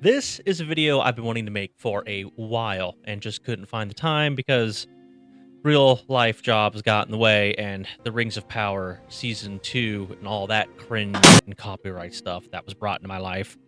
This is a video I've been wanting to make for a while and just couldn't find the time because real life jobs got in the way and the Rings of Power Season 2 and all that cringe and copyright stuff that was brought into my life.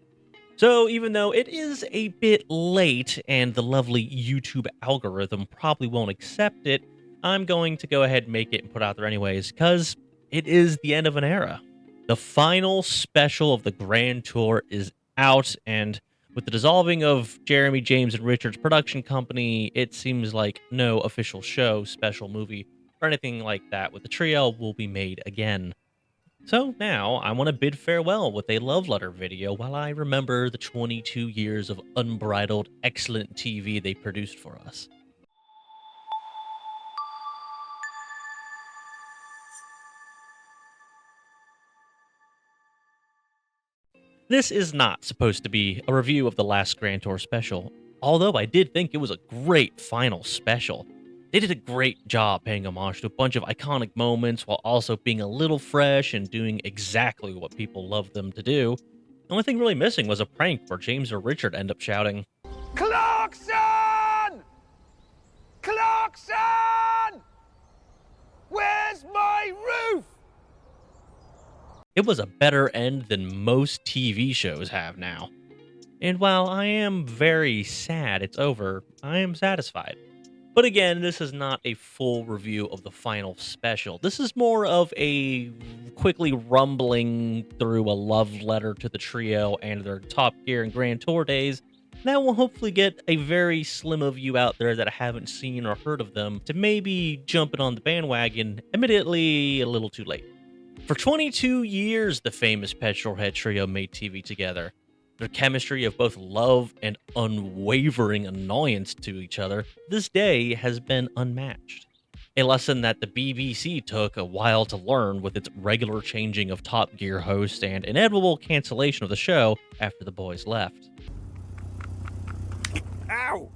So even though it is a bit late and the lovely YouTube algorithm probably won't accept it, I'm going to go ahead and make it and put it out there anyways because it is the end of an era. The final special of the Grand Tour is out, and with the dissolving of Jeremy, James, and Richard's production company, it seems like no official show, special movie, or anything like that with the trio will be made again. So now I want to bid farewell with a love letter video while I remember the 22 years of unbridled, excellent TV they produced for us. This is not supposed to be a review of the last Grand Tour special, although I did think it was a great final special. They did a great job paying homage to a bunch of iconic moments while also being a little fresh and doing exactly what people love them to do. The only thing really missing was a prank where James or Richard end up shouting, Clarkson! Clarkson! Where's my roof? It was a better end than most TV shows have now. And while I am very sad it's over, I am satisfied. But again, this is not a full review of the final special. This is more of a quickly rumbling through a love letter to the trio and their Top Gear and Grand Tour days. That will hopefully get a very slim of you out there that haven't seen or heard of them to maybe jumping on the bandwagon, admittedly a little too late. For 22 years, the famous Petrolhead trio made TV together. Their chemistry of both love and unwavering annoyance to each other this day has been unmatched. A lesson that the BBC took a while to learn with its regular changing of Top Gear host and inevitable cancellation of the show after the boys left. Ow!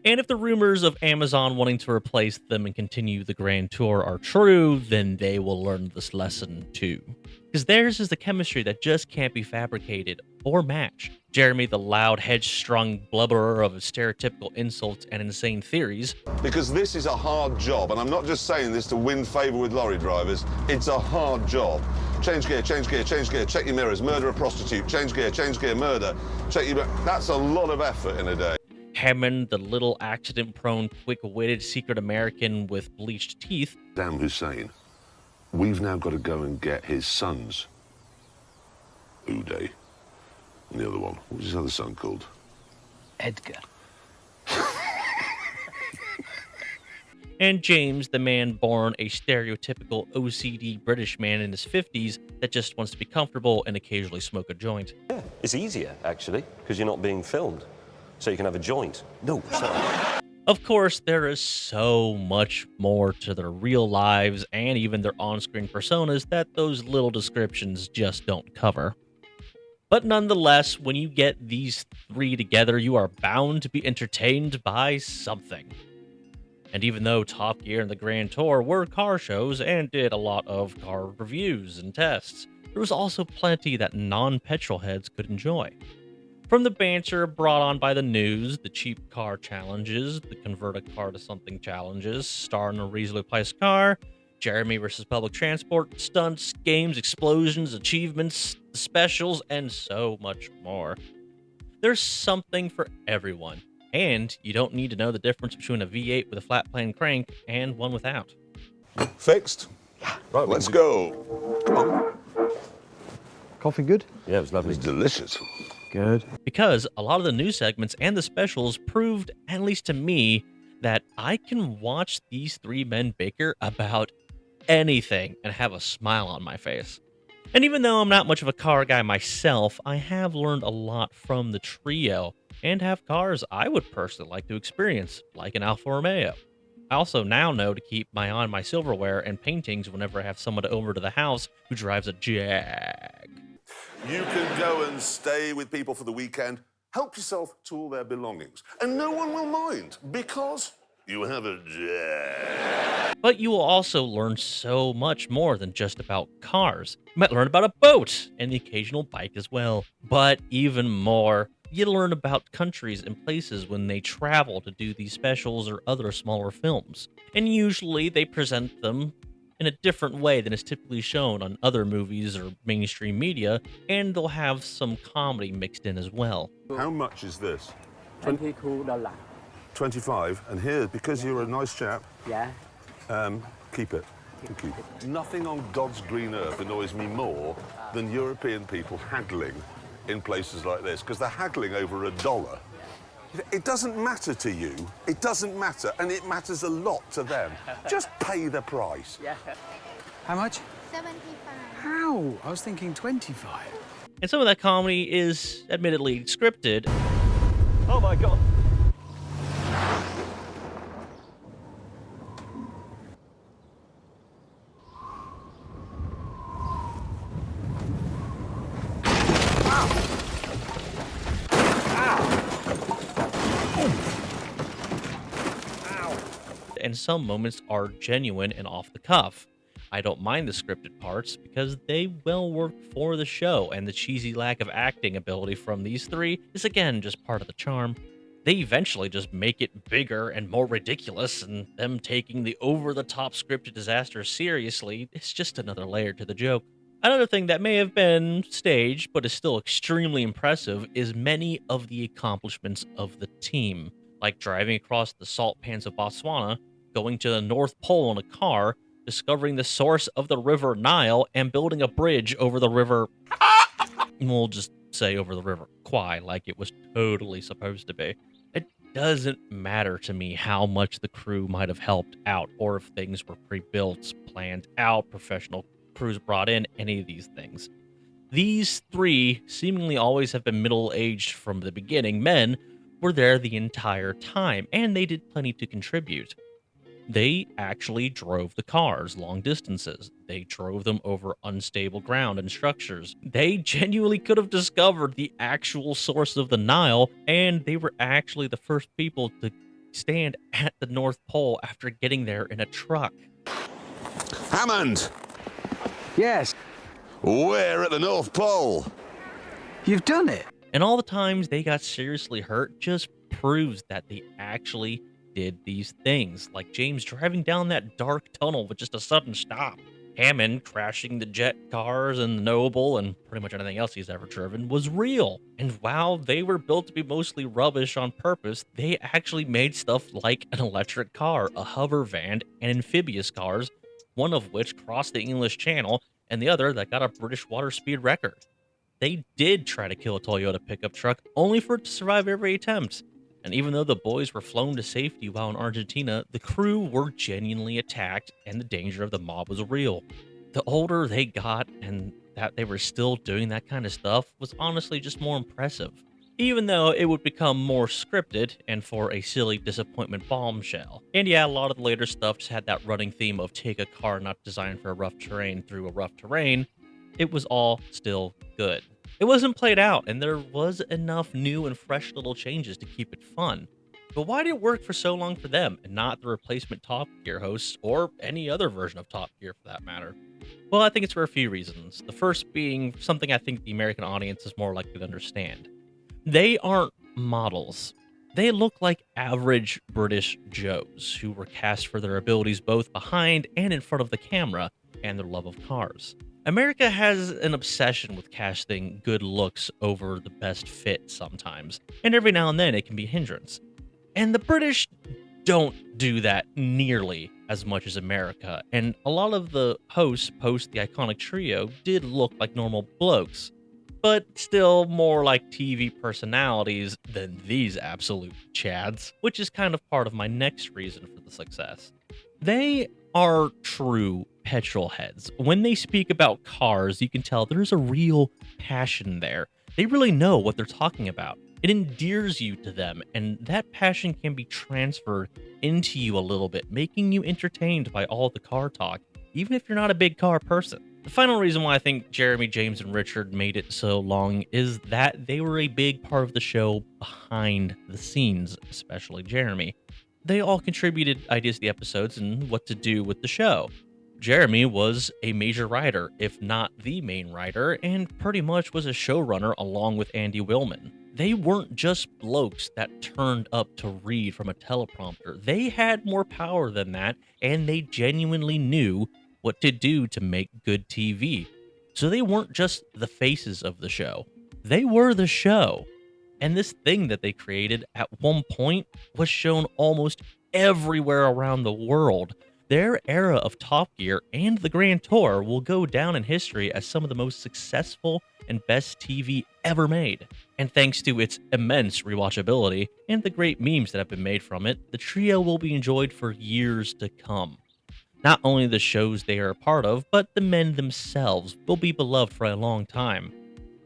And if the rumors of Amazon wanting to replace them and continue the Grand Tour are true, then they will learn this lesson too. Because theirs is the chemistry that just can't be fabricated or matched. Jeremy, the loud, headstrong blubberer of stereotypical insults and insane theories. Because this is a hard job, and I'm not just saying this to win favour with lorry drivers, it's a hard job. Change gear, change gear, change gear, check your mirrors, murder a prostitute, change gear, murder, check your... That's a lot of effort in a day. Hammond, the little accident-prone, quick-witted secret American with bleached teeth. Saddam Hussein, we've now got to go and get his sons. Uday. And the other one, what's his other son called? Edgar. And James, the man born a stereotypical OCD British man in his 50s that just wants to be comfortable and occasionally smoke a joint. Yeah, it's easier, actually, because you're not being filmed. So you can have a joint. No, sorry. Of course, there is so much more to their real lives and even their on-screen personas that those little descriptions just don't cover. But nonetheless, when you get these three together, you are bound to be entertained by something. And even though Top Gear and the Grand Tour were car shows and did a lot of car reviews and tests, there was also plenty that non-petrol heads could enjoy. From the banter brought on by the news, the cheap car challenges, the convert a car to something challenges, star in a reasonably priced car, Jeremy versus public transport, stunts, games, explosions, achievements, specials, and so much more. There's something for everyone, and you don't need to know the difference between a V8 with a flat plane crank and one without. Fixed? Right, let's go. Come on. Coffee good? Yeah, it was lovely. It's delicious. Good. Because a lot of the news segments and the specials proved, at least to me, that I can watch these three men bicker about anything and have a smile on my face. And even though I'm not much of a car guy myself, I have learned a lot from the trio and have cars I would personally like to experience, like an Alfa Romeo. I also now know to keep my eye on my silverware and paintings whenever I have someone over to the house who drives a Jag. You can go and stay with people for the weekend. Help yourself to all their belongings. And no one will mind, because you have a Jag. But you will also learn so much more than just about cars. You might learn about a boat and the occasional bike as well. But even more, You learn about countries and places when they travel to do these specials or other smaller films. And usually they present them in a different way than is typically shown on other movies or mainstream media, and they'll have some comedy mixed in as well. How much is this? $22. 25. And here, because you're a nice chap, Yeah. keep it. Thank you. Nothing on God's green earth annoys me more than European people haggling in places like this, because they're haggling over $1. It doesn't matter to you. It doesn't matter, and it matters a lot to them. Just pay the price. Yeah. How much? 75. How? I was thinking 25. And some of that comedy is admittedly scripted. Oh my God. And some moments are genuine and off the cuff. I don't mind the scripted parts because they well work for the show, and the cheesy lack of acting ability from these three is again just part of the charm. They eventually just make it bigger and more ridiculous, and them taking the over-the-top scripted disaster seriously is just another layer to the joke. Another thing that may have been staged, but is still extremely impressive, is many of the accomplishments of the team, like driving across the salt pans of Botswana, going to the North Pole in a car, discovering the source of the River Nile, and building a bridge over the river. We'll just say over the River Kwai, like it was totally supposed to be. It doesn't matter to me how much the crew might have helped out, or if things were pre-built, planned out, professional crews brought in, any of these things. These three seemingly always have been middle-aged from the beginning men were there the entire time, and they did plenty to contribute. They actually drove the cars long distances. They drove them over unstable ground and structures. They genuinely could have discovered the actual source of the Nile, and they were actually the first people to stand at the North Pole after getting there in a truck. Hammond, Yes, we're at the North Pole. you've done it. And all the times they got seriously hurt just proves that they actually did these things, like James driving down that dark tunnel with just a sudden stop. Hammond crashing the jet cars and the Noble and pretty much anything else he's ever driven was real. And while they were built to be mostly rubbish on purpose, they actually made stuff like an electric car, a hover van, and amphibious cars, one of which crossed the English Channel and the other that got a British water speed record. They did try to kill a Toyota pickup truck, only for it to survive every attempt. And even though the boys were flown to safety while in Argentina, the crew were genuinely attacked and the danger of the mob was real. The older they got and that they were still doing that kind of stuff was honestly just more impressive. Even though it would become more scripted and for a silly disappointment bombshell. And yeah, a lot of the later stuff just had that running theme of take a car not designed for a rough terrain through a rough terrain. It was all still good. It wasn't played out, and there was enough new and fresh little changes to keep it fun. But why did it work for so long for them, and not the replacement Top Gear hosts, or any other version of Top Gear for that matter? Well, I think it's for a few reasons. The first being something I think the American audience is more likely to understand. They aren't models. They look like average British Joes, who were cast for their abilities both behind and in front of the camera, and their love of cars. America has an obsession with casting good looks over the best fit sometimes, and every now and then it can be a hindrance. And the British don't do that nearly as much as America, and a lot of the hosts post the iconic trio did look like normal blokes, but still more like TV personalities than these absolute chads, which is kind of part of my next reason for the success. They are true petrol heads. When they speak about cars, you can tell there's a real passion there. They really know what they're talking about. It endears you to them, and that passion can be transferred into you a little bit, making you entertained by all the car talk, even if you're not a big car person. The final reason why I think Jeremy, James, and Richard made it so long is that they were a big part of the show behind the scenes, especially Jeremy. They all contributed ideas to the episodes and what to do with the show. Jeremy was a major writer, if not the main writer, and pretty much was a showrunner along with Andy Willman. they weren't just blokes that turned up to read from a teleprompter. They had more power than that, and they genuinely knew what to do to make good TV. So they weren't just the faces of the show, they were the show. And this thing that they created at one point was shown almost everywhere around the world. Their era of Top Gear and the Grand Tour will go down in history as some of the most successful and best TV ever made. And thanks to its immense rewatchability and the great memes that have been made from it, the trio will be enjoyed for years to come. Not only the shows they are a part of, but the men themselves will be beloved for a long time.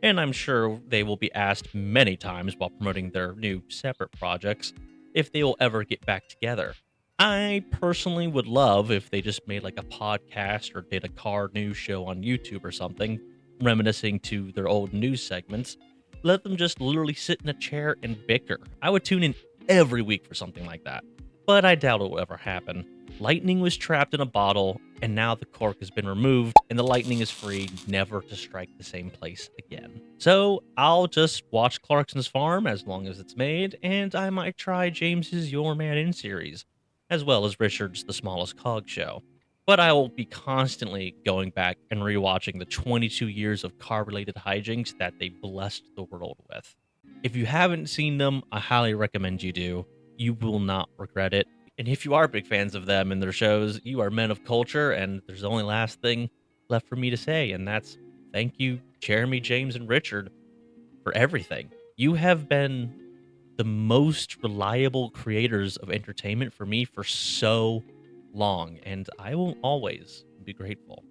And I'm sure they will be asked many times while promoting their new separate projects if they will ever get back together. I personally would love if they just made like a podcast or did a car news show on YouTube or something, reminiscing to their old news segments. Let them just literally sit in a chair and bicker. I would tune in every week for something like that. But I doubt it will ever happen. Lightning was trapped in a bottle, and now the cork has been removed, and the lightning is free, never to strike the same place again. So I'll just watch Clarkson's Farm as long as it's made, and I might try James's Your Man In series, as well as Richard's The Smallest Cog show. But I will be constantly going back and rewatching the 22 years of car-related hijinks that they blessed the world with. If you haven't seen them, I highly recommend you do. You will not regret it. And if you are big fans of them and their shows, you are men of culture, and there's only last thing left for me to say, and that's thank you, Jeremy, James, and Richard, for everything. You have been the most reliable creators of entertainment for me for so long, and I will always be grateful.